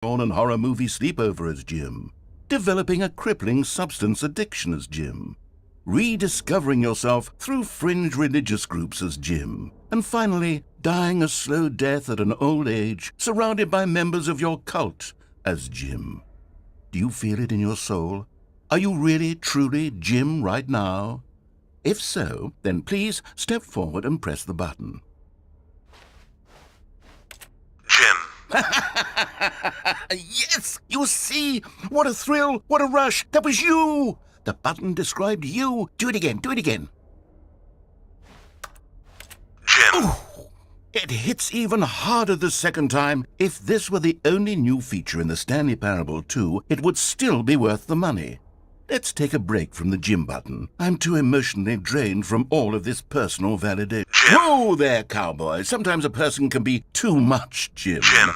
on an horror movie sleepover as Jim, developing a crippling substance addiction as Jim, rediscovering yourself through fringe religious groups as Jim, and finally dying a slow death at an old age surrounded by members of your cult as Jim. Do you feel it in your soul? Are you really, truly Jim right now? If so, then please step forward and press the button. Jim. Yes! You see? What a thrill! What a rush! That was you! The button described you. Do it again. Do it again. Jim. Ooh, it hits even harder the second time. If this were the only new feature in the Stanley Parable 2, it would still be worth the money. Let's take a break from the Jim button. I'm too emotionally drained from all of this personal validation. Jim. Whoa there, cowboy. Sometimes a person can be too much Jim. Jim.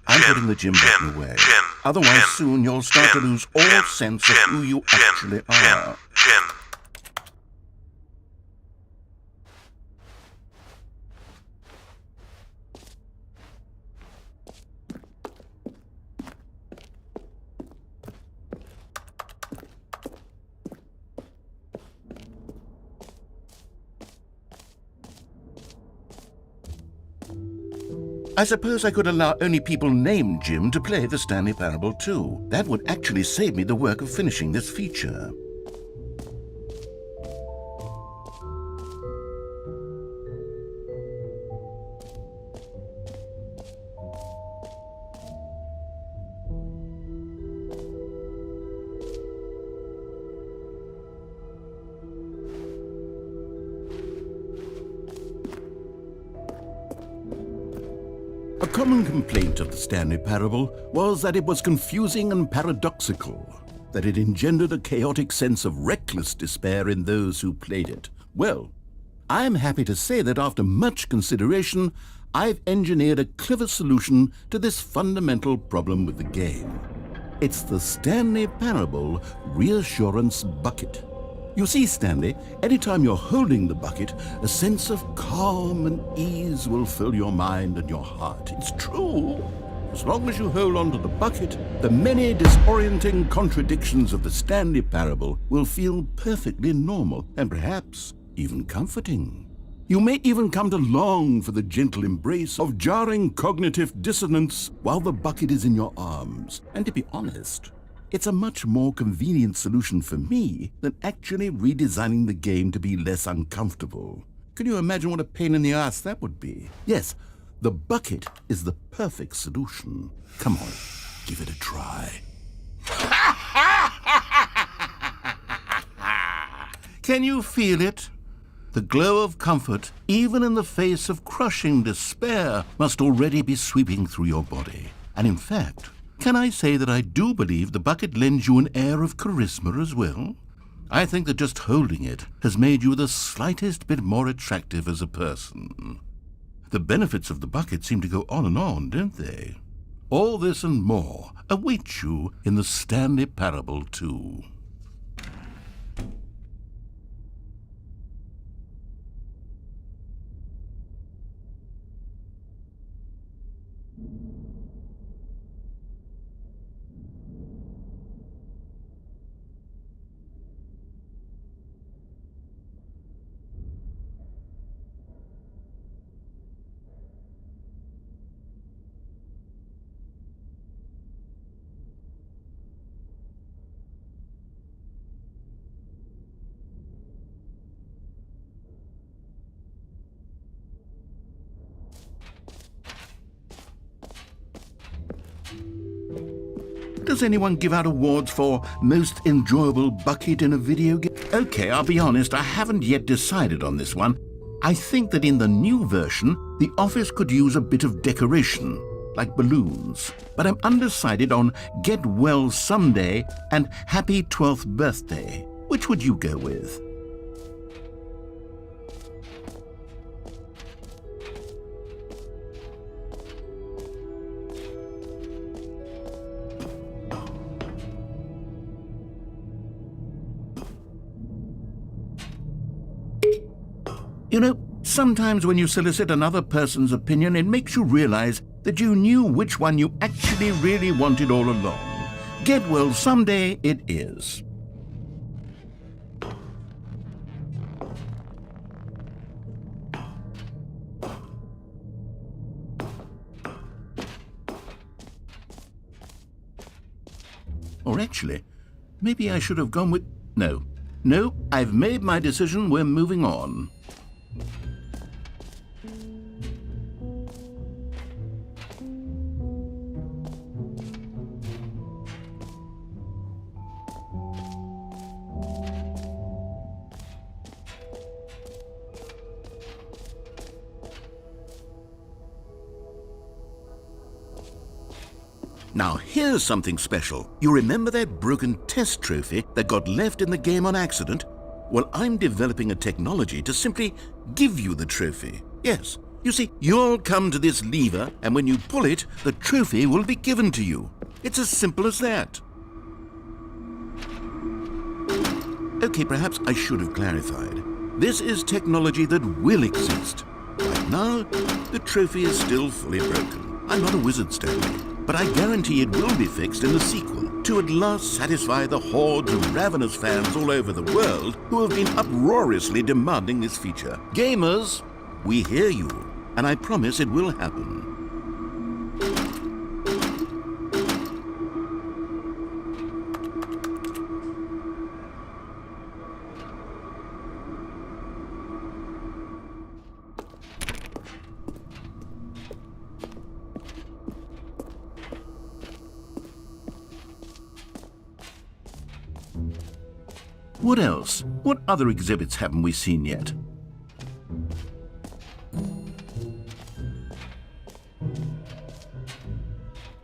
I'm Jim. putting the Jim Jim. button away. Jim. Otherwise, Jim. soon you'll start Jim. to lose all Jim. sense of Jim. who you Jim. actually are. Jim. I suppose I could allow only people named Jim to play the Stanley Parable 2. That would actually save me the work of finishing this feature. A common complaint of the Stanley Parable was that it was confusing and paradoxical, that it engendered a chaotic sense of reckless despair in those who played it. Well, I'm happy to say that after much consideration, I've engineered a clever solution to this fundamental problem with the game. It's the Stanley Parable Reassurance Bucket. You see, Stanley, anytime you're holding the bucket, a sense of calm and ease will fill your mind and your heart. It's true. As long as you hold on to the bucket, the many disorienting contradictions of the Stanley Parable will feel perfectly normal and perhaps even comforting. You may even come to long for the gentle embrace of jarring cognitive dissonance while the bucket is in your arms. And to be honest, it's a much more convenient solution for me than actually redesigning the game to be less uncomfortable. Can you imagine what a pain in the ass that would be? Yes, the bucket is the perfect solution. Come on, give it a try. Can you feel it? The glow of comfort, even in the face of crushing despair, must already be sweeping through your body. And in fact, can I say that I do believe the bucket lends you an air of charisma as well? I think that just holding it has made you the slightest bit more attractive as a person. The benefits of the bucket seem to go on, don't they? All this and more await you in the Stanley Parable 2. Does anyone give out awards for most enjoyable bucket in a video game? Okay, I'll be honest, I haven't yet decided on this one. I think that in the new version, the office could use a bit of decoration, like balloons. But I'm undecided on Get Well Someday and Happy 12th Birthday. Which would you go with? You know, sometimes when you solicit another person's opinion, it makes you realize that you knew which one you actually really wanted all along. Get well someday it is. Or actually, maybe I should have gone with... No, I've made my decision. We're moving on. Now here's something special. You remember that broken test trophy that got left in the game on accident? Well, I'm developing a technology to simply give you the trophy. Yes, you see, you'll come to this lever, and when you pull it, the trophy will be given to you. It's as simple as that. Okay, perhaps I should have clarified. This is technology that will exist. Right now, the trophy is still fully broken. I'm not a wizard, Stanley, but I guarantee it will be fixed in the sequel to at last satisfy the hordes of ravenous fans all over the world who have been uproariously demanding this feature. Gamers, we hear you, and I promise it will happen. What else? What other exhibits haven't we seen yet?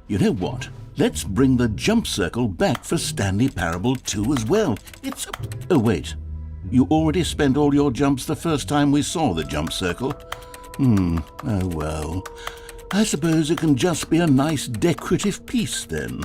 You know what? Let's bring the jump circle back for Stanley Parable 2 as well. It's... Oh, wait. You already spent all your jumps the first time we saw the jump circle. Oh well. I suppose it can just be a nice decorative piece then.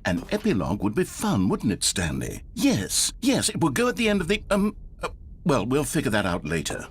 An epilogue would be fun, wouldn't it, Stanley? Yes, it would go at the end of the, well, we'll figure that out later.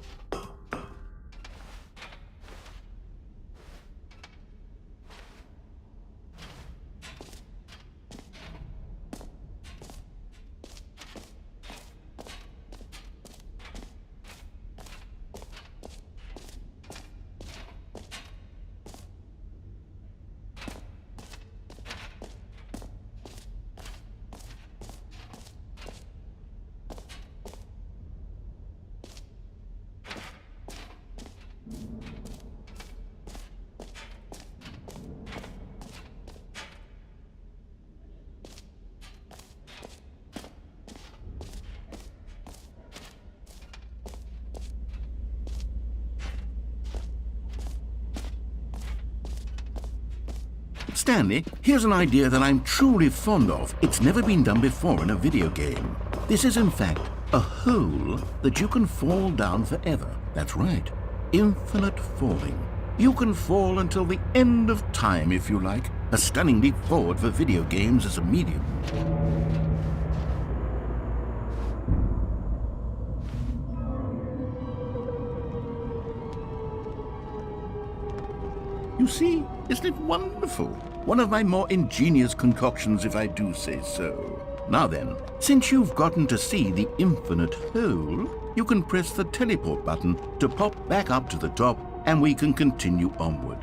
Stanley, here's an idea that I'm truly fond of. It's never been done before in a video game. This is, in fact, a hole that you can fall down forever. That's right. Infinite falling. You can fall until the end of time, if you like. A stunning leap forward for video games as a medium. You see, isn't it wonderful? One of my more ingenious concoctions, if I do say so. Now then, since you've gotten to see the infinite hole, you can press the teleport button to pop back up to the top, and we can continue onward.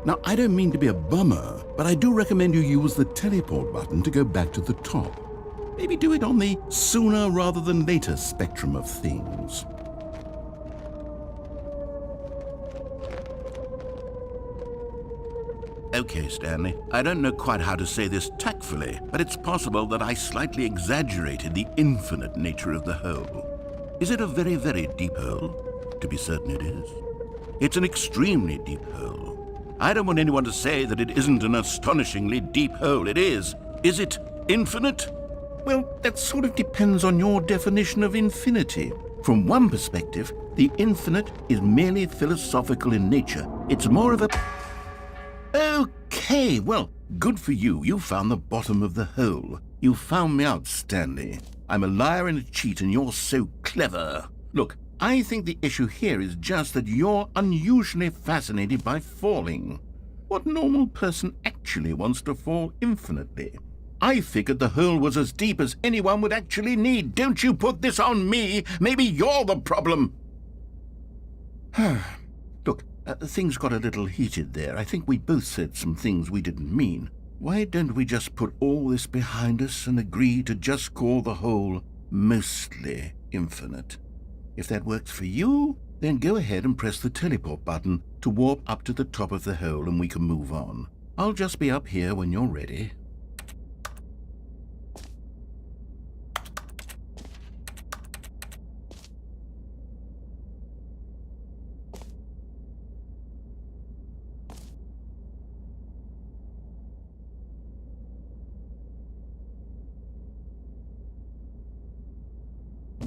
Now, I don't mean to be a bummer, but I do recommend you use the teleport button to go back to the top. Maybe do it on the sooner rather than later spectrum of things. Okay, Stanley. I don't know quite how to say this tactfully, but it's possible that I slightly exaggerated the infinite nature of the hole. Is it a very, very deep hole? To be certain it is. It's an extremely deep hole. I don't want anyone to say that it isn't an astonishingly deep hole. It is. Is it infinite? Well, that sort of depends on your definition of infinity. From one perspective, the infinite is merely philosophical in nature. It's more of a... Okay, well, good for you. You found the bottom of the hole. You found me out, Stanley. I'm a liar and a cheat, and you're so clever. Look, I think the issue here is just that you're unusually fascinated by falling. What normal person actually wants to fall infinitely? I figured the hole was as deep as anyone would actually need. Don't you put this on me. Maybe you're the problem. Look, things got a little heated there. I think we both said some things we didn't mean. Why don't we just put all this behind us and agree to just call the hole mostly infinite? If that works for you, then go ahead and press the teleport button to warp up to the top of the hole and we can move on. I'll just be up here when you're ready.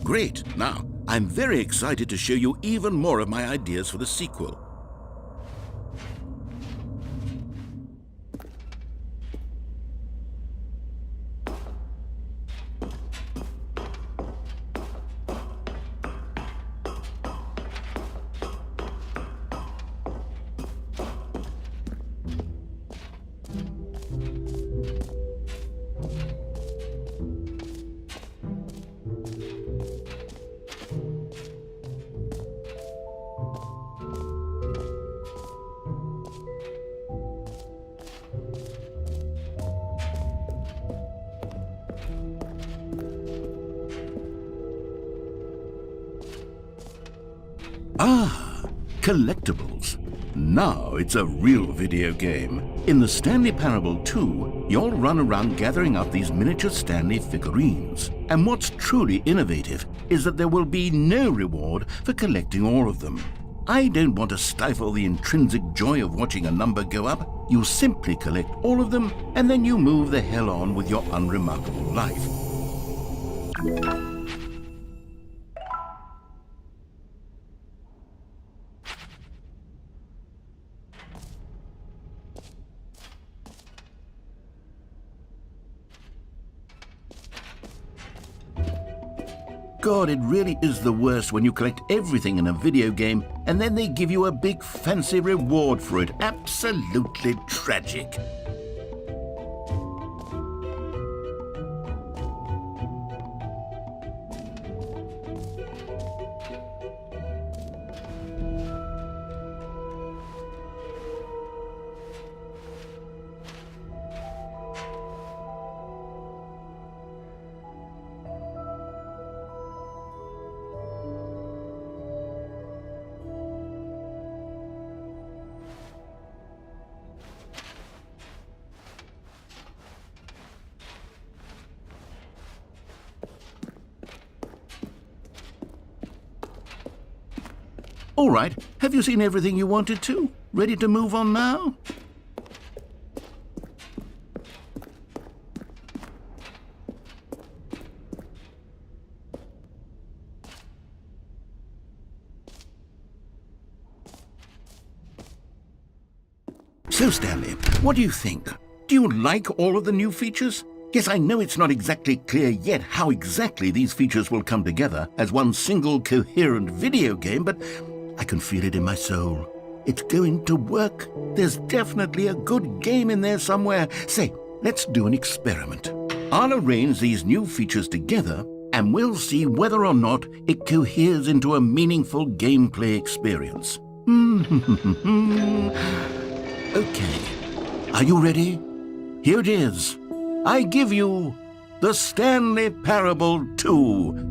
Great. Now, I'm very excited to show you even more of my ideas for the sequel. Ah, collectibles. Now it's a real video game. In the Stanley Parable 2, you'll run around gathering up these miniature Stanley figurines. And what's truly innovative is that there will be no reward for collecting all of them. I don't want to stifle the intrinsic joy of watching a number go up. You simply collect all of them, and then you move the hell on with your unremarkable life. God, it really is the worst when you collect everything in a video game and then they give you a big fancy reward for it. Absolutely tragic. All right, have you seen everything you wanted to? Ready to move on now? So, Stanley, what do you think? Do you like all of the new features? Yes, I know it's not exactly clear yet how exactly these features will come together as one single coherent video game, but I can feel it in my soul. It's going to work. There's definitely a good game in there somewhere. Say, let's do an experiment. I'll arrange these new features together, and we'll see whether or not it coheres into a meaningful gameplay experience. Okay, are you ready? Here it is. I give you the Stanley Parable 2.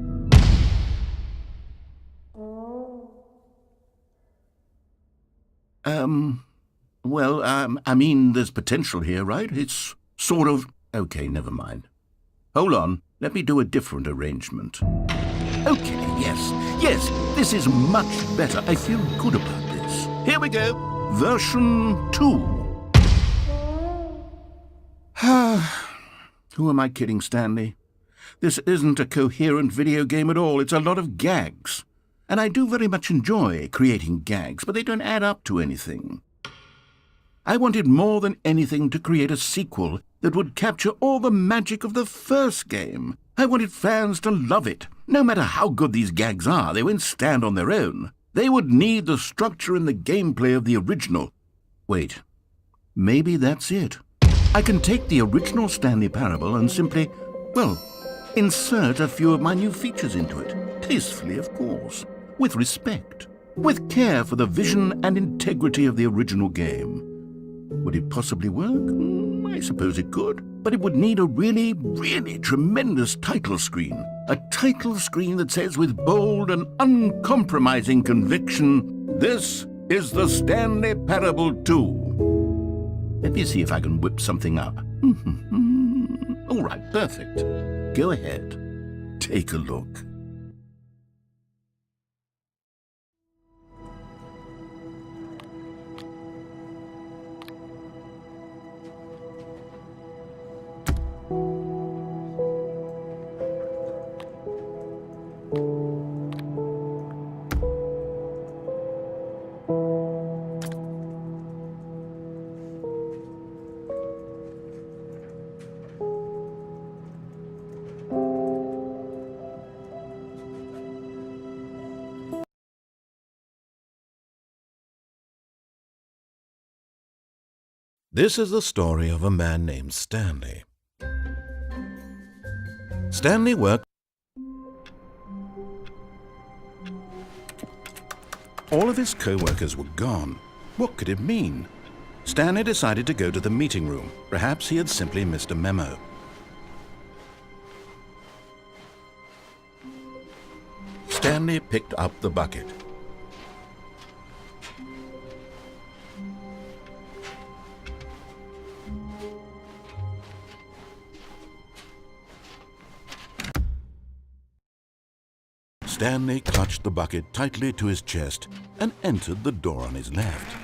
Well, I mean, there's potential here, right? It's sort of... Okay, never mind. Hold on, let me do a different arrangement. Okay, yes, this is much better. I feel good about this. Here we go. Version 2. Who am I kidding, Stanley? This isn't a coherent video game at all. It's a lot of gags. And I do very much enjoy creating gags, but they don't add up to anything. I wanted more than anything to create a sequel that would capture all the magic of the first game. I wanted fans to love it. No matter how good these gags are, they won't stand on their own. They would need the structure and the gameplay of the original. Wait, maybe that's it. I can take the original Stanley Parable and simply, well, insert a few of my new features into it. Tastefully, of course. With respect. With care for the vision and integrity of the original game. Would it possibly work? I suppose it could. But it would need a really, really tremendous title screen. A title screen that says with bold and uncompromising conviction, "This is the Stanley Parable 2. Let me see if I can whip something up. All right, perfect. Go ahead. Take a look. This is the story of a man named Stanley. Stanley worked. All of his co-workers were gone. What could it mean? Stanley decided to go to the meeting room. Perhaps he had simply missed a memo. Stanley picked up the bucket. Stanley clutched the bucket tightly to his chest and entered the door on his left.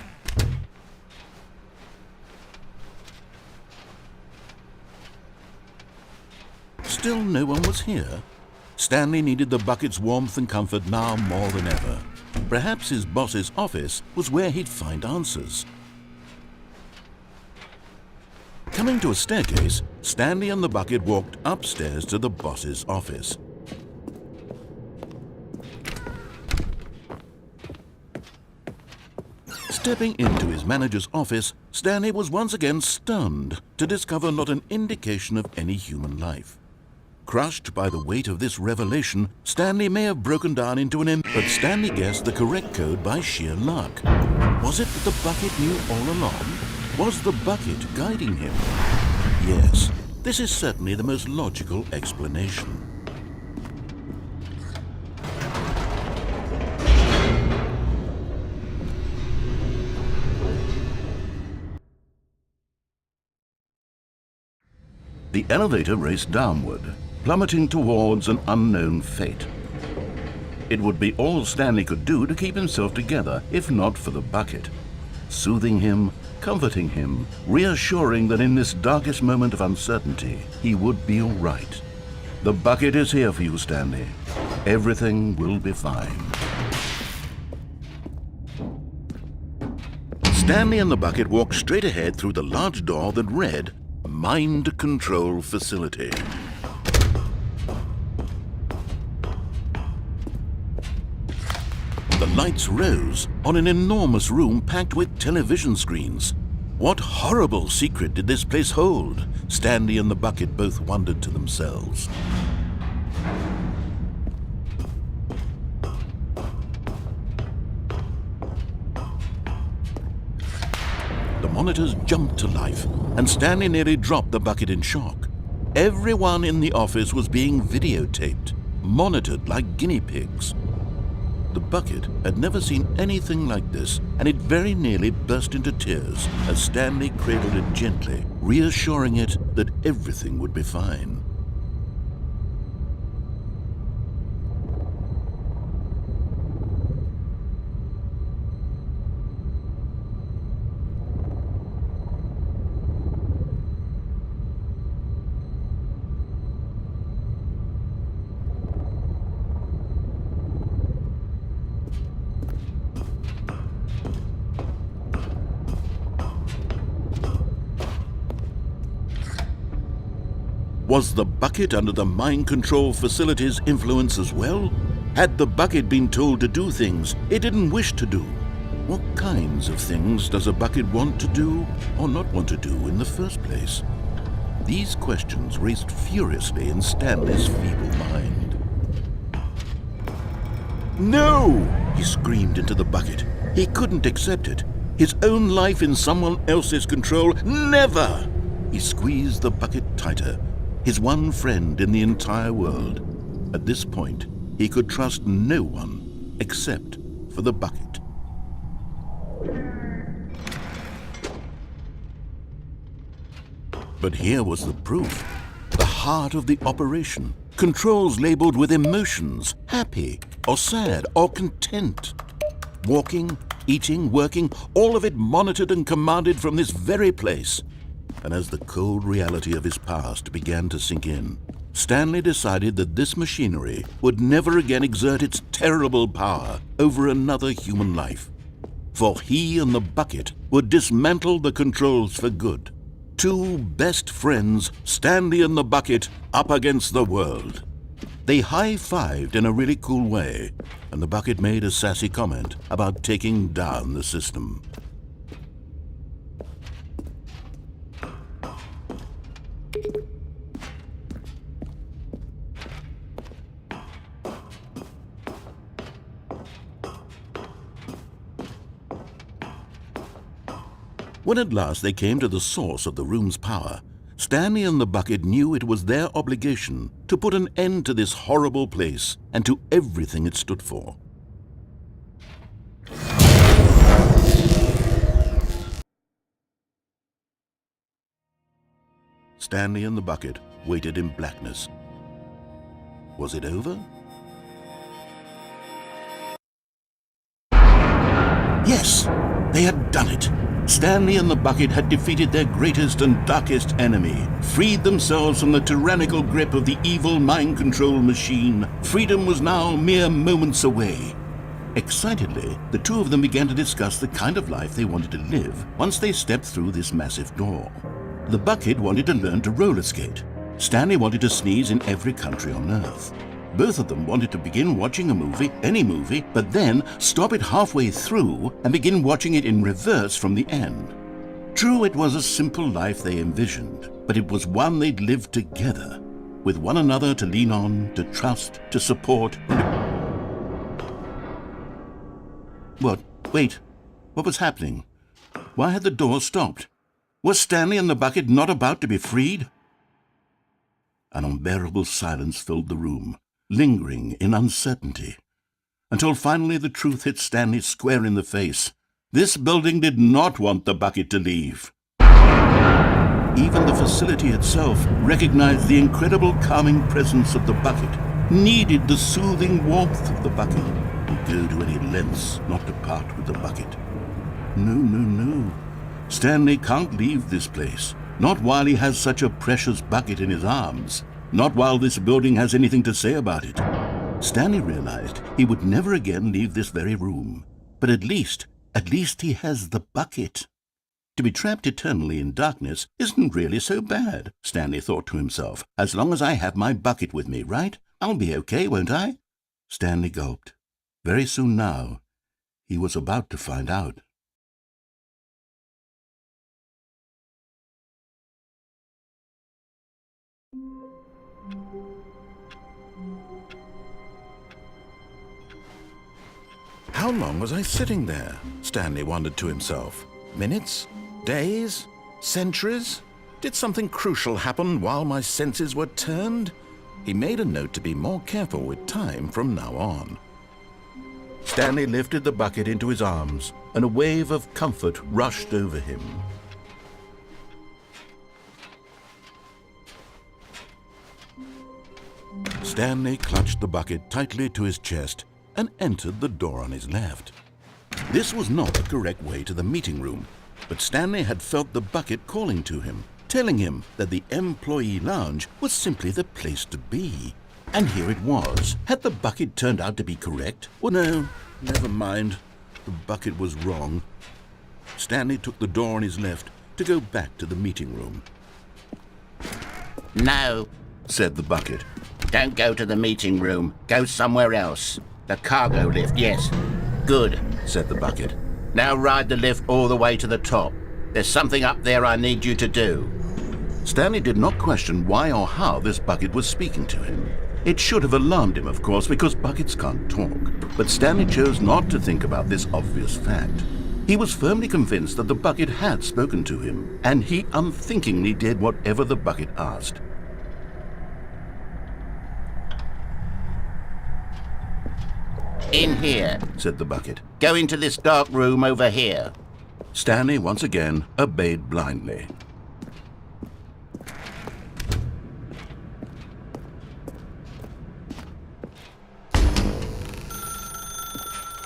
Still no one was here. Stanley needed the bucket's warmth and comfort now more than ever. Perhaps his boss's office was where he'd find answers. Coming to a staircase, Stanley and the bucket walked upstairs to the boss's office. Stepping into his manager's office, Stanley was once again stunned to discover not an indication of any human life. Crushed by the weight of this revelation, Stanley may have broken down into an but Stanley guessed the correct code by sheer luck. Was it that the bucket knew all along? Was the bucket guiding him? Yes, this is certainly the most logical explanation. The elevator raced downward, plummeting towards an unknown fate. It would be all Stanley could do to keep himself together, if not for the bucket. Soothing him, comforting him, reassuring that in this darkest moment of uncertainty, he would be all right. The bucket is here for you, Stanley. Everything will be fine. Stanley and the bucket walked straight ahead through the large door that read, Mind Control Facility. The lights rose on an enormous room packed with television screens. What horrible secret did this place hold? Stanley and the bucket both wondered to themselves. The monitors jumped to life, and Stanley nearly dropped the bucket in shock. Everyone in the office was being videotaped, monitored like guinea pigs. The bucket had never seen anything like this, and it very nearly burst into tears as Stanley cradled it gently, reassuring it that everything would be fine. Was the bucket under the mind control facility's influence as well? Had the bucket been told to do things it didn't wish to do? What kinds of things does a bucket want to do or not want to do in the first place? These questions raced furiously in Stanley's feeble mind. No! He screamed into the bucket. He couldn't accept it. His own life in someone else's control, never! He squeezed the bucket tighter. His one friend in the entire world. At this point, he could trust no one except for the bucket. But here was the proof. The heart of the operation. Controls labeled with emotions, happy or sad or content. Walking, eating, working, all of it monitored and commanded from this very place. And as the cold reality of his past began to sink in, Stanley decided that this machinery would never again exert its terrible power over another human life. For he and the bucket would dismantle the controls for good. Two best friends, Stanley and the bucket, up against the world. They high-fived in a really cool way, and the bucket made a sassy comment about taking down the system. When at last they came to the source of the room's power, Stanley and the bucket knew it was their obligation to put an end to this horrible place and to everything it stood for. Stanley and the bucket waited in blackness. Was it over? Yes, they had done it. Stanley and the bucket had defeated their greatest and darkest enemy, freed themselves from the tyrannical grip of the evil mind control machine. Freedom was now mere moments away. Excitedly, the two of them began to discuss the kind of life they wanted to live once they stepped through this massive door. The bucket wanted to learn to roller skate. Stanley wanted to sneeze in every country on Earth. Both of them wanted to begin watching a movie, any movie, but then stop it halfway through and begin watching it in reverse from the end. True, it was a simple life they envisioned, but it was one they'd lived together, with one another to lean on, to trust, to support. What? Wait. What was happening? Why had the door stopped? Was Stanley and the bucket not about to be freed? An unbearable silence filled the room, lingering in uncertainty, until finally the truth hit Stanley square in the face. This building did not want the bucket to leave. Even the facility itself recognized the incredible calming presence of the bucket, needed the soothing warmth of the bucket, would go to any lengths not to part with the bucket. No. Stanley can't leave this place, not while he has such a precious bucket in his arms. Not while this building has anything to say about it. Stanley realized he would never again leave this very room. But at least he has the bucket. To be trapped eternally in darkness isn't really so bad, Stanley thought to himself. As long as I have my bucket with me, right? I'll be okay, won't I? Stanley gulped. Very soon now, he was about to find out. How long was I sitting there? Stanley wondered to himself. Minutes? Days? Centuries? Did something crucial happen while my senses were turned? He made a note to be more careful with time from now on. Stanley lifted the bucket into his arms, and a wave of comfort rushed over him. Stanley clutched the bucket tightly to his chest and entered the door on his left. This was not the correct way to the meeting room, but Stanley had felt the bucket calling to him, telling him that the employee lounge was simply the place to be. And here it was. Had the bucket turned out to be correct? Well, no, never mind. The bucket was wrong. Stanley took the door on his left to go back to the meeting room. No, Said the bucket. don't go to the meeting room. Go somewhere else. The cargo lift, yes. Good, Said the bucket. now ride the lift all the way to the top. There's something up there I need you to do. Stanley did not question why or how this bucket was speaking to him. It should have alarmed him, of course, because buckets can't talk. But Stanley chose not to think about this obvious fact. He was firmly convinced that the bucket had spoken to him, and he unthinkingly did whatever the bucket asked. In here. Said the bucket. Go into this dark room over here. Stanley once again obeyed blindly.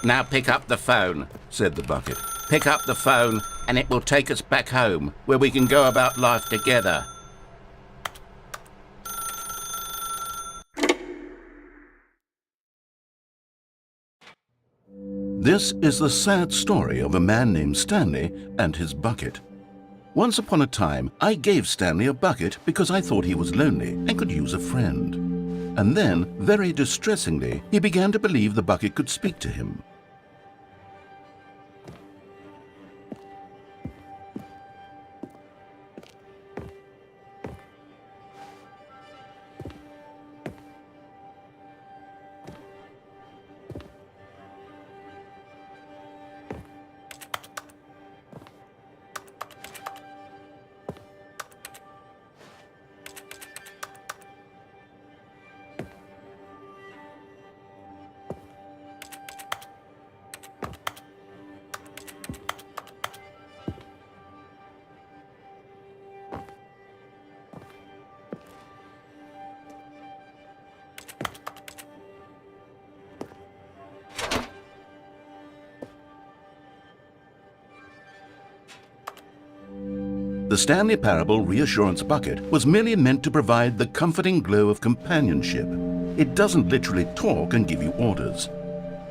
Now pick up the phone. Said the bucket. Pick up the phone and it will take us back home, where we can go about life together. This is the sad story of a man named Stanley and his bucket. Once upon a time, I gave Stanley a bucket because I thought he was lonely and could use a friend. And then, very distressingly, he began to believe the bucket could speak to him. The Stanley Parable Reassurance Bucket was merely meant to provide the comforting glow of companionship. It doesn't literally talk and give you orders.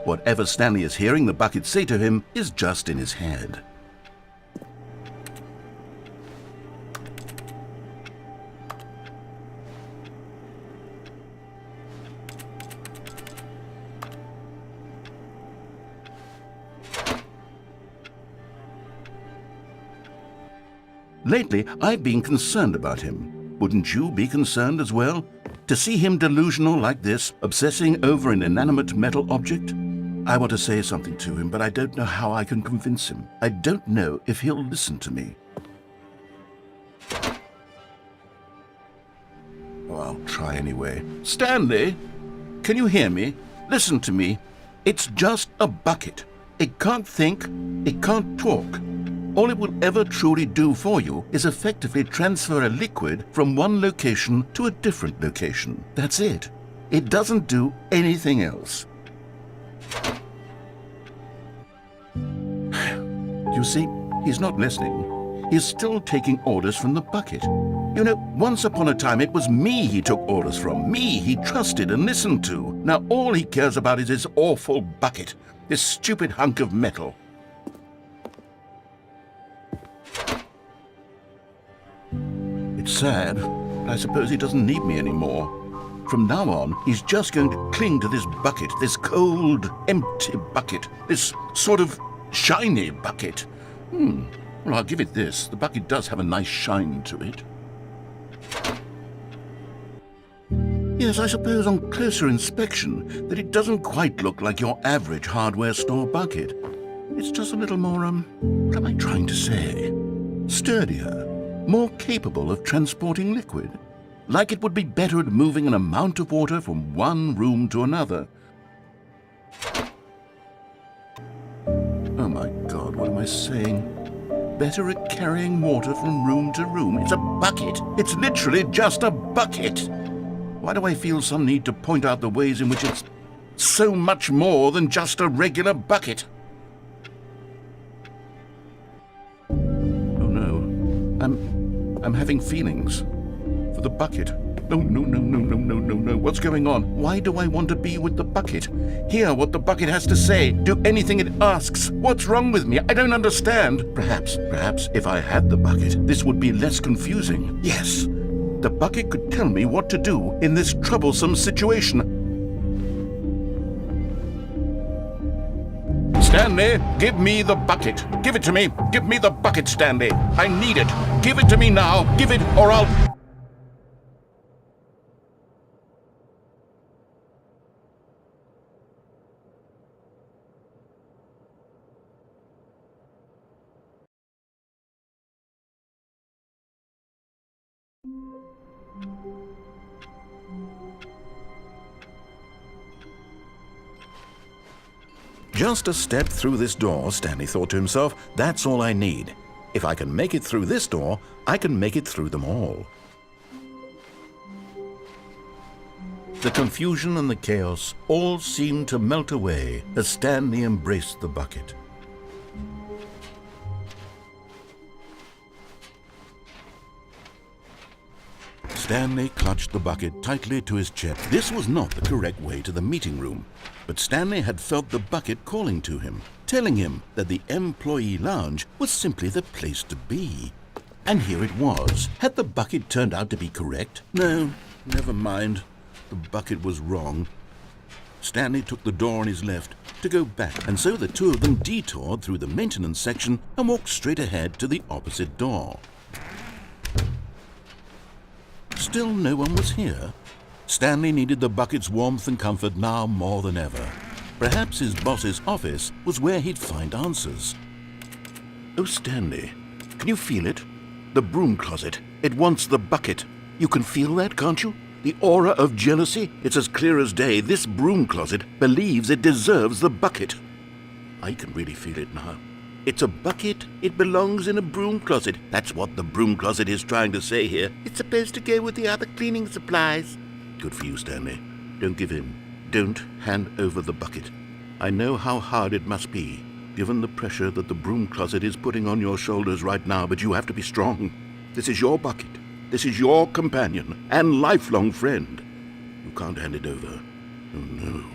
Whatever Stanley is hearing the bucket say to him is just in his head. Lately, I've been concerned about him. Wouldn't you be concerned as well? To see him delusional like this, obsessing over an inanimate metal object? I want to say something to him, but I don't know how I can convince him. I don't know if he'll listen to me. Oh, I'll try anyway. Stanley, can you hear me? Listen to me. It's just a bucket. It can't think, it can't talk. All it will ever truly do for you is effectively transfer a liquid from one location to a different location. That's it. It doesn't do anything else. You see, he's not listening. He's still taking orders from the bucket. You know, once upon a time it was me he took orders from, me he trusted and listened to. Now all he cares about is his awful bucket, this stupid hunk of metal. It's sad, but I suppose he doesn't need me anymore. From now on, he's just going to cling to this bucket, this cold, empty bucket, this sort of shiny bucket. Well, I'll give it this. The bucket does have a nice shine to it. Yes, I suppose on closer inspection that it doesn't quite look like your average hardware store bucket. It's just a little more, what am I trying to say? Sturdier. More capable of transporting liquid, like it would be better at moving an amount of water from one room to another. I saying? Better at carrying water from room to room. It's a bucket. It's literally just a bucket. Why do I feel some need to point out the ways in which it's so much more than just a regular bucket? Oh no. I'm having feelings for the bucket. No. What's going on? Why do I want to be with the bucket? Hear what the bucket has to say. Do anything it asks. What's wrong with me? I don't understand. Perhaps if I had the bucket, this would be less confusing. Yes, the bucket could tell me what to do in this troublesome situation. Stanley, give me the bucket. Give it to me. Give me the bucket, Stanley. I need it. Give it to me now. Give it or I'll... Just a step through this door, Stanley thought to himself. That's all I need. If I can make it through this door, I can make it through them all. The confusion and the chaos all seemed to melt away as Stanley embraced the bucket. Stanley clutched the bucket tightly to his chest. This was not the correct way to the meeting room, but Stanley had felt the bucket calling to him, telling him that the employee lounge was simply the place to be. And here it was. Had the bucket turned out to be correct? No, never mind. The bucket was wrong. Stanley took the door on his left to go back, and so the two of them detoured through the maintenance section and walked straight ahead to the opposite door. Still no one was here. Stanley needed the bucket's warmth and comfort now more than ever. Perhaps his boss's office was where he'd find answers. Oh, Stanley, can you feel it? The broom closet. It wants the bucket. You can feel that, can't you? The aura of jealousy? It's as clear as day. This broom closet believes it deserves the bucket. I can really feel it now. It's a bucket. It belongs in a broom closet. That's what the broom closet is trying to say here. It's supposed to go with the other cleaning supplies. Good for you, Stanley. Don't give in. Don't hand over the bucket. I know how hard it must be, given the pressure that the broom closet is putting on your shoulders right now, but you have to be strong. This is your bucket. This is your companion and lifelong friend. You can't hand it over. Oh, no.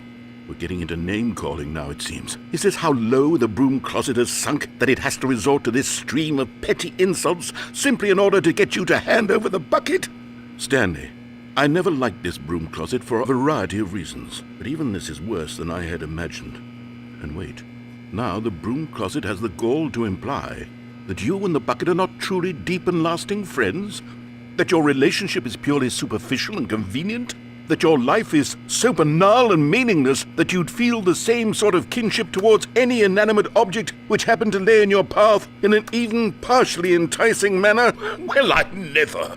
We're getting into name-calling now, it seems. Is this how low the broom closet has sunk, that it has to resort to this stream of petty insults simply in order to get you to hand over the bucket? Stanley, I never liked this broom closet for a variety of reasons, but even this is worse than I had imagined. And wait, now the broom closet has the gall to imply that you and the bucket are not truly deep and lasting friends? That your relationship is purely superficial and convenient? That your life is so banal and meaningless that you'd feel the same sort of kinship towards any inanimate object which happened to lay in your path in an even partially enticing manner? Well, I never.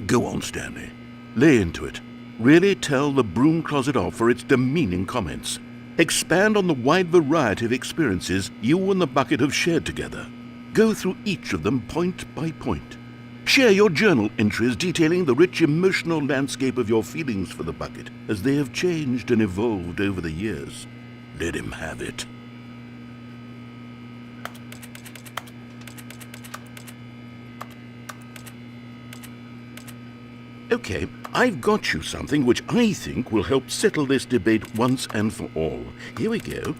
Go on, Stanley. Lay into it. Really tell the broom closet off for its demeaning comments. Expand on the wide variety of experiences you and the bucket have shared together. Go through each of them point by point. Share your journal entries detailing the rich emotional landscape of your feelings for the bucket as they have changed and evolved over the years. Let him have it. Okay, I've got you something which I think will help settle this debate once and for all. Here we go.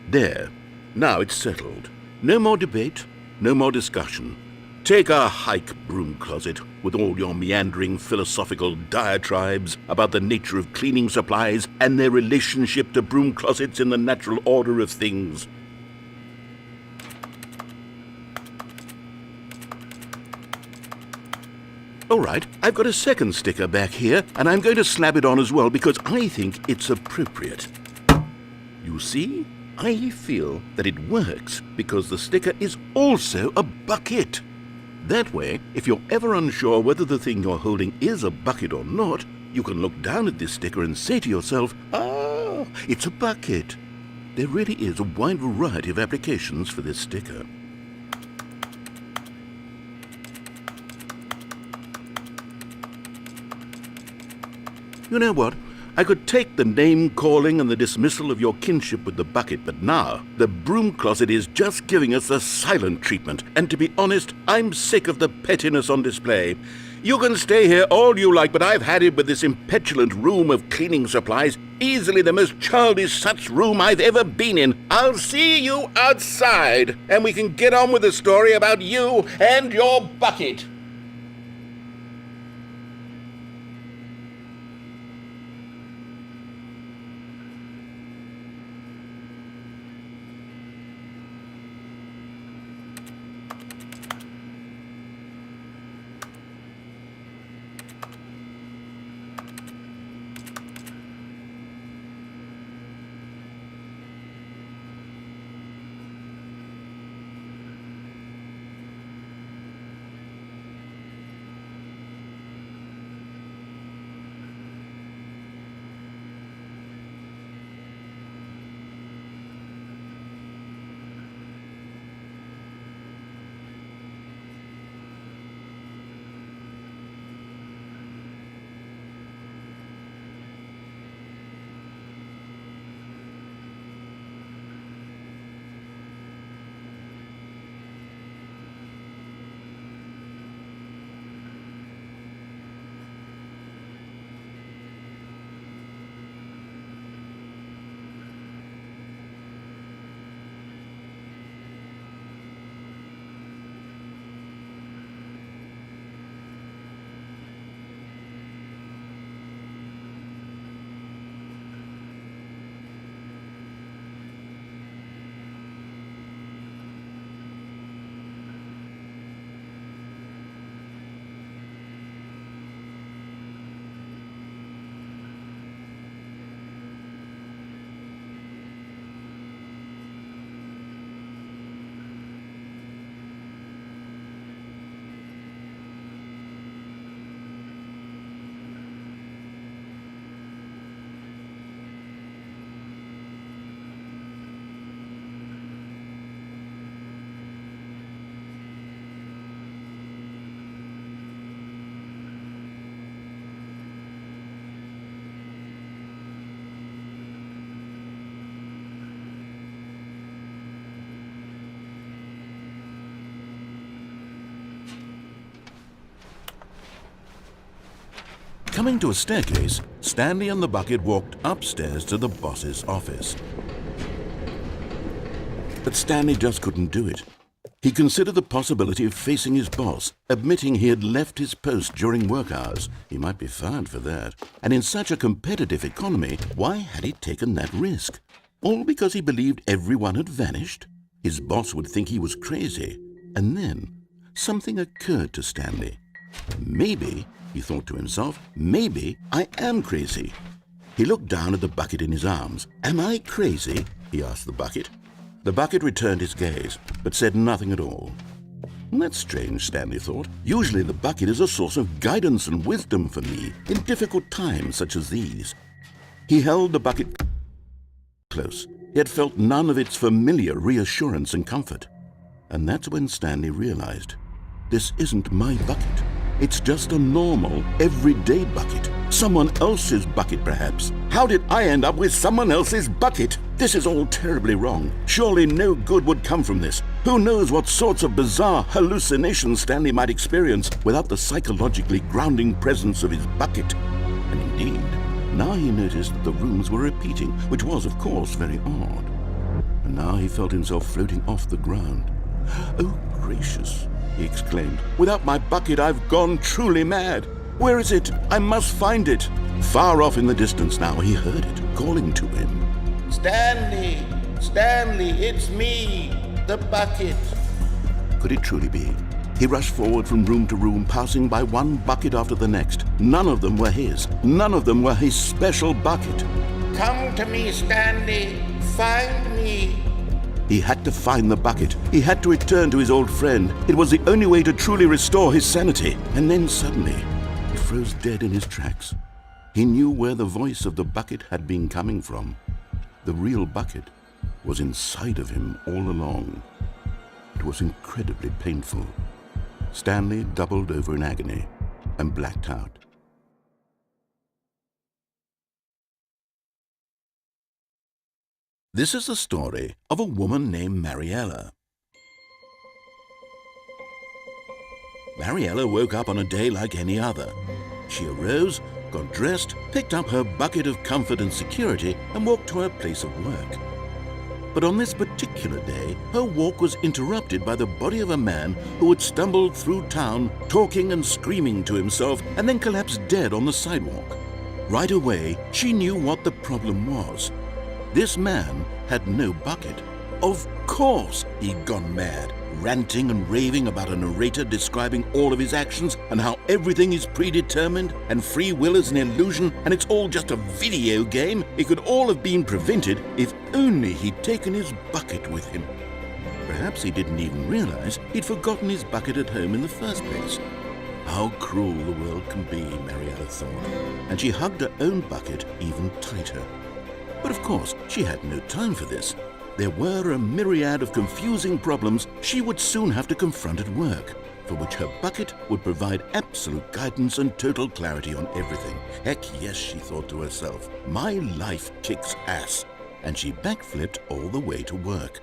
There. Now it's settled. No more debate, no more discussion. Take a hike, broom closet, with all your meandering philosophical diatribes about the nature of cleaning supplies and their relationship to broom closets in the natural order of things. All right, I've got a second sticker back here, and I'm going to slap it on as well because I think it's appropriate. You see? I feel that it works because the sticker is also a bucket. That way, if you're ever unsure whether the thing you're holding is a bucket or not, you can look down at this sticker and say to yourself, "Ah, it's a bucket." There really is a wide variety of applications for this sticker. You know what? I could take the name-calling and the dismissal of your kinship with the bucket, but now the broom closet is just giving us the silent treatment. And to be honest, I'm sick of the pettiness on display. You can stay here all you like, but I've had it with this impetulant room of cleaning supplies. Easily the most childish such room I've ever been in. I'll see you outside, and we can get on with the story about you and your bucket. Coming to a staircase, Stanley and the bucket walked upstairs to the boss's office. But Stanley just couldn't do it. He considered the possibility of facing his boss, admitting he had left his post during work hours. He might be fired for that. And in such a competitive economy, why had he taken that risk? All because he believed everyone had vanished? His boss would think he was crazy. And then something occurred to Stanley. Maybe, he thought to himself, maybe I am crazy. He looked down at the bucket in his arms. Am I crazy? He asked the bucket. The bucket returned his gaze, but said nothing at all. That's strange, Stanley thought. Usually the bucket is a source of guidance and wisdom for me in difficult times such as these. He held the bucket close, yet felt none of its familiar reassurance and comfort. And that's when Stanley realized, this isn't my bucket. It's just a normal, everyday bucket. Someone else's bucket, perhaps. How did I end up with someone else's bucket? This is all terribly wrong. Surely no good would come from this. Who knows what sorts of bizarre hallucinations Stanley might experience without the psychologically grounding presence of his bucket. And indeed, now he noticed that the rooms were repeating, which was, of course, very odd. And now he felt himself floating off the ground. Oh, gracious, he exclaimed. Without my bucket, I've gone truly mad. Where is it? I must find it. Far off in the distance now, he heard it, calling to him. Stanley! Stanley, it's me, the bucket. Could it truly be? He rushed forward from room to room, passing by one bucket after the next. None of them were his. None of them were his special bucket. Come to me, Stanley. Find me. He had to find the bucket. He had to return to his old friend. It was the only way to truly restore his sanity. And then suddenly, he froze dead in his tracks. He knew where the voice of the bucket had been coming from. The real bucket was inside of him all along. It was incredibly painful. Stanley doubled over in agony and blacked out. This is the story of a woman named Mariella. Mariella woke up on a day like any other. She arose, got dressed, picked up her bucket of comfort and security, and walked to her place of work. But on this particular day, her walk was interrupted by the body of a man who had stumbled through town, talking and screaming to himself, and then collapsed dead on the sidewalk. Right away, she knew what the problem was. This man had no bucket. Of course he'd gone mad, ranting and raving about a narrator describing all of his actions and how everything is predetermined and free will is an illusion and it's all just a video game. It could all have been prevented if only he'd taken his bucket with him. Perhaps he didn't even realize he'd forgotten his bucket at home in the first place. How cruel the world can be, Mariella thought, and she hugged her own bucket even tighter. But of course, she had no time for this. There were a myriad of confusing problems she would soon have to confront at work, for which her bucket would provide absolute guidance and total clarity on everything. Heck yes, she thought to herself, my life kicks ass. And she backflipped all the way to work.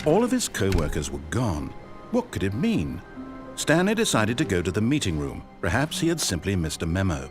All of his co-workers were gone. What could it mean? Stanley decided to go to the meeting room. Perhaps he had simply missed a memo.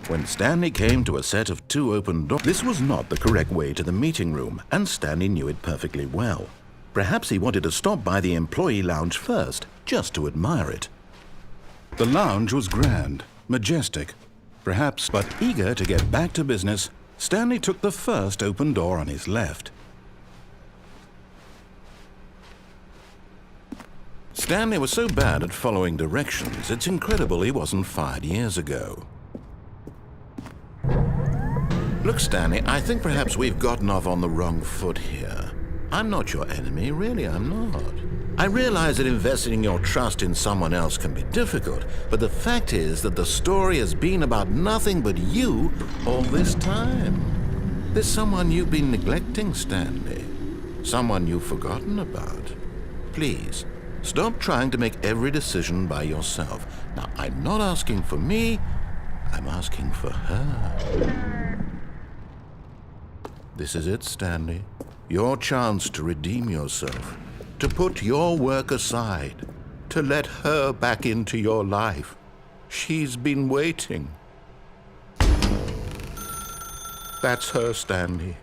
When Stanley came to a set of 2 open doors, this was not the correct way to the meeting room, and Stanley knew it perfectly well. Perhaps he wanted to stop by the employee lounge first, just to admire it. The lounge was grand, majestic, perhaps, but eager to get back to business, Stanley took the first open door on his left. Stanley was so bad at following directions, it's incredible he wasn't fired years ago. Look, Stanley, I think perhaps we've gotten off on the wrong foot here. I'm not your enemy, really, I'm not. I realize that investing your trust in someone else can be difficult, but the fact is that the story has been about nothing but you all this time. There's someone you've been neglecting, Stanley. Someone you've forgotten about. Please, stop trying to make every decision by yourself. Now, I'm not asking for me, I'm asking for her. This is it, Stanley. Your chance to redeem yourself, to put your work aside, to let her back into your life. She's been waiting. That's her, Stanley.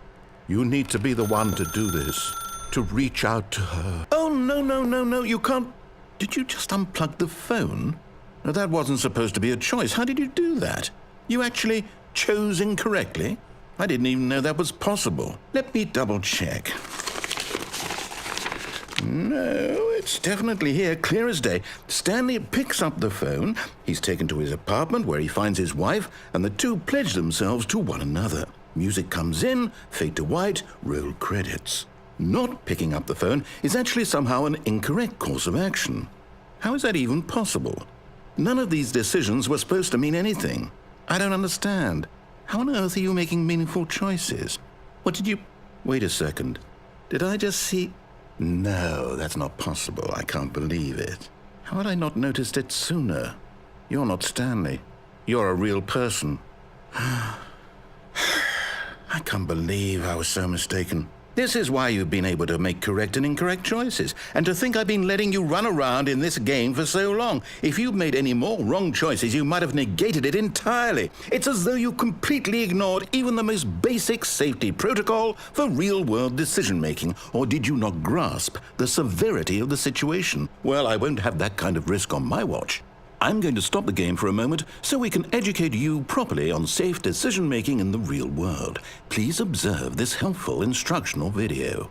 You need to be the one to do this, to reach out to her. Oh, no, you can't. Did you just unplug the phone? No, that wasn't supposed to be a choice. How did you do that? You actually chose incorrectly? I didn't even know that was possible. Let me double check. No, it's definitely here, clear as day. Stanley picks up the phone. He's taken to his apartment where he finds his wife, and the two pledge themselves to one another. Music comes in, fade to white, roll credits. Not picking up the phone is actually somehow an incorrect course of action. How is that even possible? None of these decisions were supposed to mean anything. I don't understand. How on earth are you making meaningful choices? What did you... Wait a second. Did I just see... No, that's not possible. I can't believe it. How had I not noticed it sooner? You're not Stanley. You're a real person. I can't believe I was so mistaken. This is why you've been able to make correct and incorrect choices. And to think I've been letting you run around in this game for so long. If you'd made any more wrong choices, you might have negated it entirely. It's as though you completely ignored even the most basic safety protocol for real-world decision-making. Or did you not grasp the severity of the situation? Well, I won't have that kind of risk on my watch. I'm going to stop the game for a moment so we can educate you properly on safe decision-making in the real world. Please observe this helpful instructional video.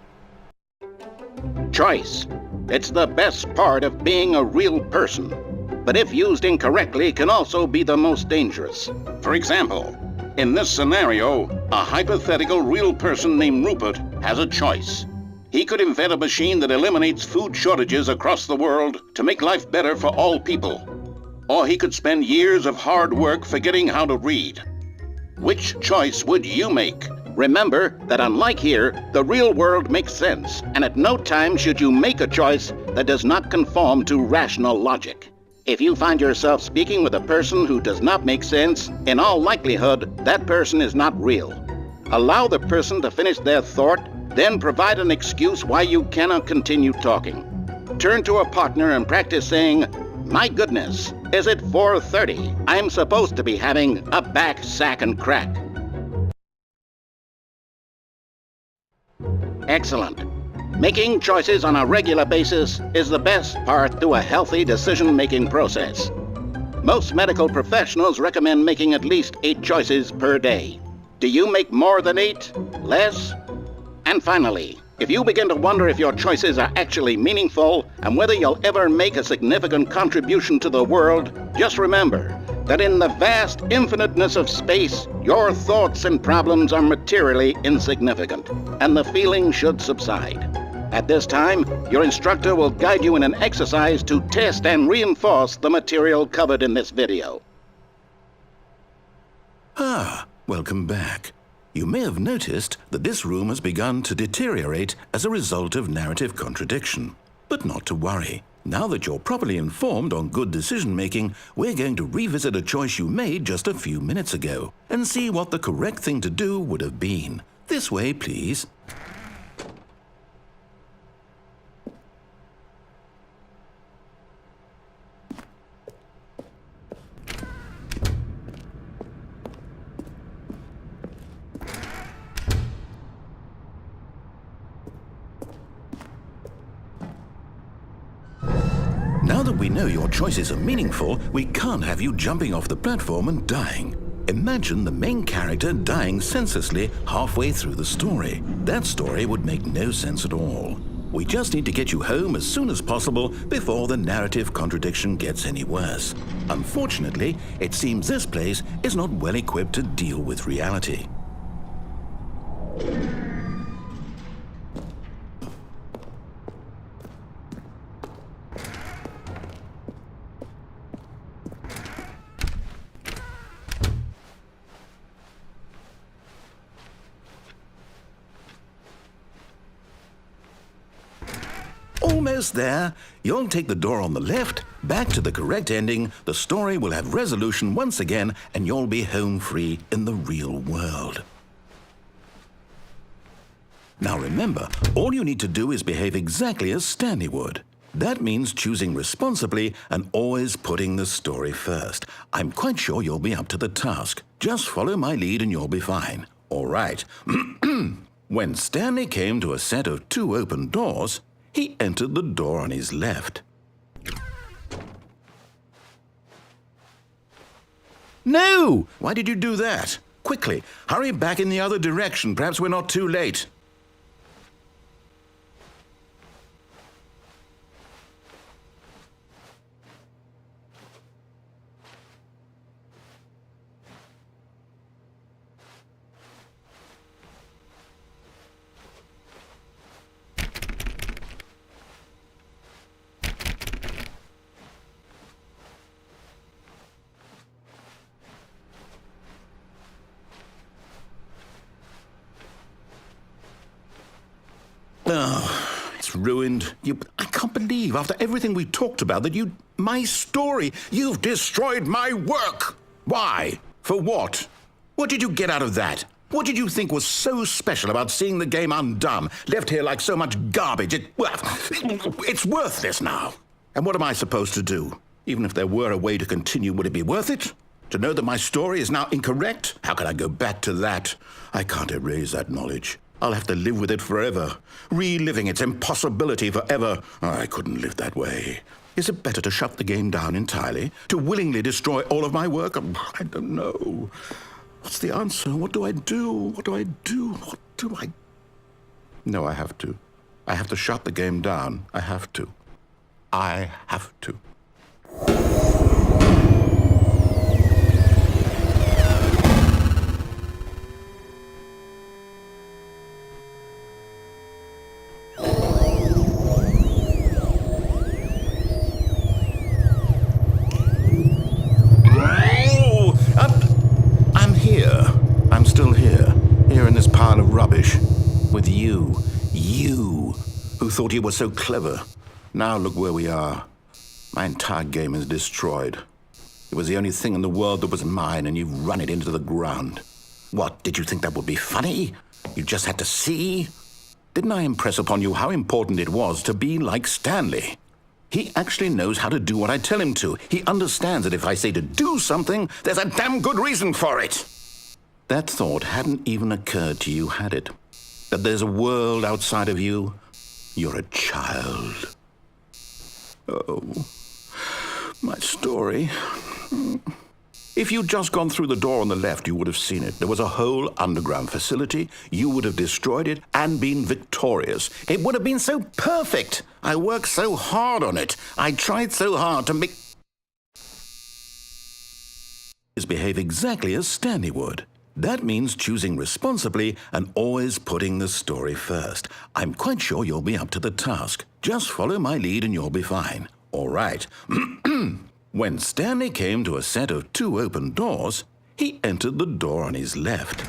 Choice. It's the best part of being a real person. But if used incorrectly, can also be the most dangerous. For example, in this scenario, a hypothetical real person named Rupert has a choice. He could invent a machine that eliminates food shortages across the world to make life better for all people. Or he could spend years of hard work forgetting how to read. Which choice would you make? Remember that unlike here, the real world makes sense, and at no time should you make a choice that does not conform to rational logic. If you find yourself speaking with a person who does not make sense, in all likelihood, that person is not real. Allow the person to finish their thought, then provide an excuse why you cannot continue talking. Turn to a partner and practice saying, "My goodness, is it 4:30? I'm supposed to be having a back, sack, and crack." Excellent. Making choices on a regular basis is the best part to a healthy decision-making process. Most medical professionals recommend making at least 8 choices per day. Do you make more than 8? Less? And finally, if you begin to wonder if your choices are actually meaningful and whether you'll ever make a significant contribution to the world, just remember that in the vast infiniteness of space, your thoughts and problems are materially insignificant, and the feeling should subside. At this time, your instructor will guide you in an exercise to test and reinforce the material covered in this video. Welcome back. You may have noticed that this room has begun to deteriorate as a result of narrative contradiction. But not to worry. Now that you're properly informed on good decision-making, we're going to revisit a choice you made just a few minutes ago and see what the correct thing to do would have been. This way, please. Now that we know your choices are meaningful, we can't have you jumping off the platform and dying. Imagine the main character dying senselessly halfway through the story. That story would make no sense at all. We just need to get you home as soon as possible before the narrative contradiction gets any worse. Unfortunately, it seems this place is not well equipped to deal with reality. Almost there. You'll take the door on the left, back to the correct ending, the story will have resolution once again, and you'll be home free in the real world. Now remember, all you need to do is behave exactly as Stanley would. That means choosing responsibly and always putting the story first. I'm quite sure you'll be up to the task. Just follow my lead and you'll be fine. All right. When Stanley came to a set of 2 open doors, he entered the door on his left. No! Why did you do that? Quickly, hurry back in the other direction. Perhaps we're not too late. Oh, it's ruined. I can't believe, after everything we talked about, that my story, you've destroyed my work. Why? For what? What did you get out of that? What did you think was so special about seeing the game undone, left here like so much garbage? It's worthless now. And what am I supposed to do? Even if there were a way to continue, would it be worth it? To know that my story is now incorrect? How can I go back to that? I can't erase that knowledge. I'll have to live with it forever, reliving its impossibility forever. I couldn't live that way. Is it better to shut the game down entirely? To willingly destroy all of my work? I don't know. What's the answer? What do I do? What do I do? What do I... No, I have to. I have to shut the game down. I have to. I have to. I'm still here in this pile of rubbish, with you who thought you were so clever. Now look where we are. My entire game is destroyed. It was the only thing in the world that was mine, and you've run it into the ground. What, did you think that would be funny? You just had to see? Didn't I impress upon you how important it was to be like Stanley? He actually knows how to do what I tell him to. He understands that if I say to do something, there's a damn good reason for it. That thought hadn't even occurred to you, had it? That there's a world outside of you? You're a child. Oh, my story. If you'd just gone through the door on the left, you would have seen it. There was a whole underground facility. You would have destroyed it and been victorious. It would have been so perfect. I worked so hard on it. I tried so hard to make... behave exactly as Stanley would. That means choosing responsibly and always putting the story first. I'm quite sure you'll be up to the task. Just follow my lead and you'll be fine. All right. When Stanley came to a set of 2 open doors, he entered the door on his left.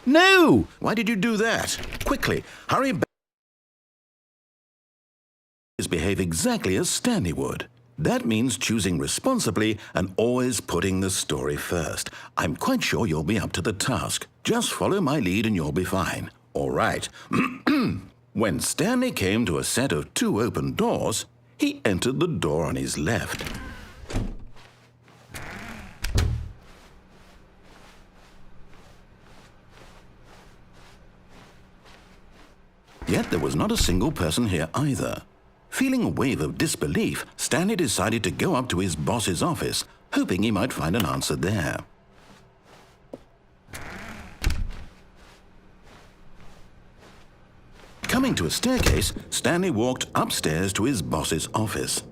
No! Why did you do that? Quickly, hurry back. Behave exactly as Stanley would. That means choosing responsibly and always putting the story first. I'm quite sure you'll be up to the task. Just follow my lead and you'll be fine. All right. When Stanley came to a set of 2 open doors, he entered the door on his left. Yet there was not a single person here either. Feeling a wave of disbelief, Stanley decided to go up to his boss's office, hoping he might find an answer there. Coming to a staircase, Stanley walked upstairs to his boss's office.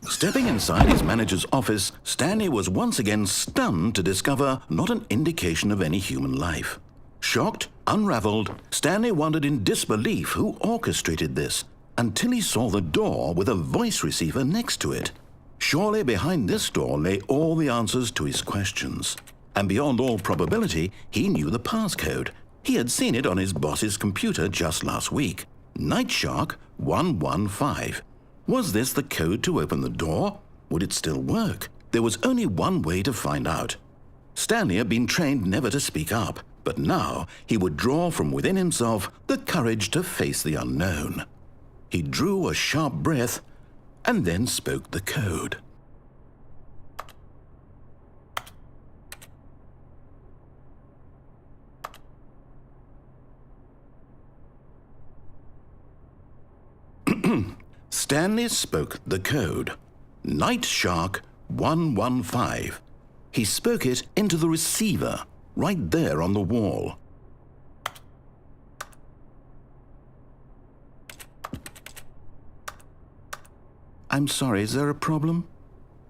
Stepping inside his manager's office, Stanley was once again stunned to discover not an indication of any human life. Shocked, unraveled, Stanley wondered in disbelief who orchestrated this, until he saw the door with a voice receiver next to it. Surely behind this door lay all the answers to his questions. And beyond all probability, he knew the passcode. He had seen it on his boss's computer just last week. Nightshark 115. Was this the code to open the door? Would it still work? There was only one way to find out. Stanley had been trained never to speak up, but now he would draw from within himself the courage to face the unknown. He drew a sharp breath and then spoke the code. Stanley spoke the code. Nightshark 115. He spoke it into the receiver, right there on the wall. I'm sorry, is there a problem?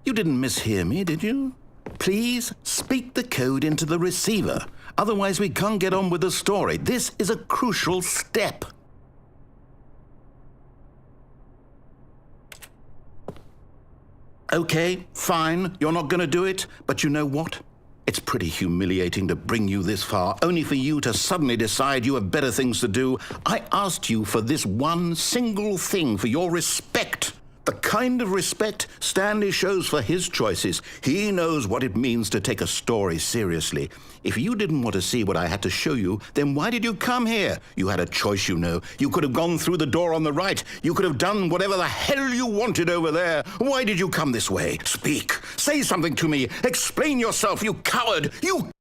You didn't mishear me, did you? Please speak the code into the receiver. Otherwise we can't get on with the story. This is a crucial step. Okay, fine, you're not going to do it, but you know what? It's pretty humiliating to bring you this far, only for you to suddenly decide you have better things to do. I asked you for this one single thing, for your respect. The kind of respect Stanley shows for his choices. He knows what it means to take a story seriously. If you didn't want to see what I had to show you, then why did you come here? You had a choice, you know. You could have gone through the door on the right. You could have done whatever the hell you wanted over there. Why did you come this way? Speak. Say something to me. Explain yourself, you coward. You...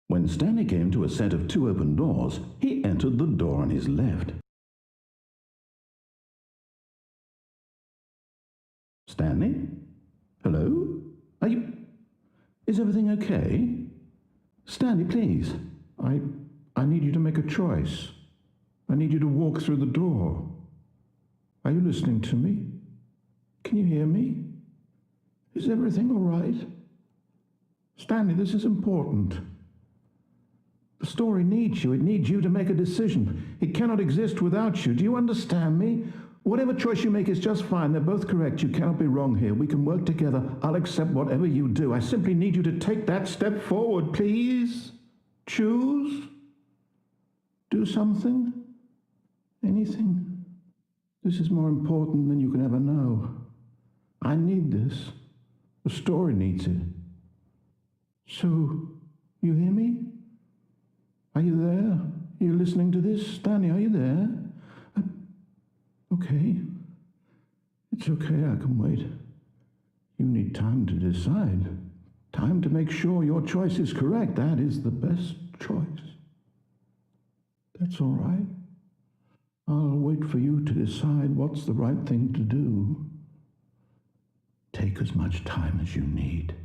When Stanley came to a set of 2 open doors, he entered the door on his left. Stanley? Hello? Are you... Is everything okay? Stanley, please. I need you to make a choice. I need you to walk through the door. Are you listening to me? Can you hear me? Is everything all right? Stanley, this is important. The story needs you. It needs you to make a decision. It cannot exist without you. Do you understand me? Whatever choice you make is just fine. They're both correct. You cannot be wrong here. We can work together. I'll accept whatever you do. I simply need you to take that step forward, please. Choose. Do something. Anything. This is more important than you can ever know. I need this. The story needs it. So, you hear me? Are you there? Are you listening to this? Stanley, are you there? Okay. It's okay, I can wait. You need time to decide. Time to make sure your choice is correct. That is the best choice. That's all right. I'll wait for you to decide what's the right thing to do. Take as much time as you need.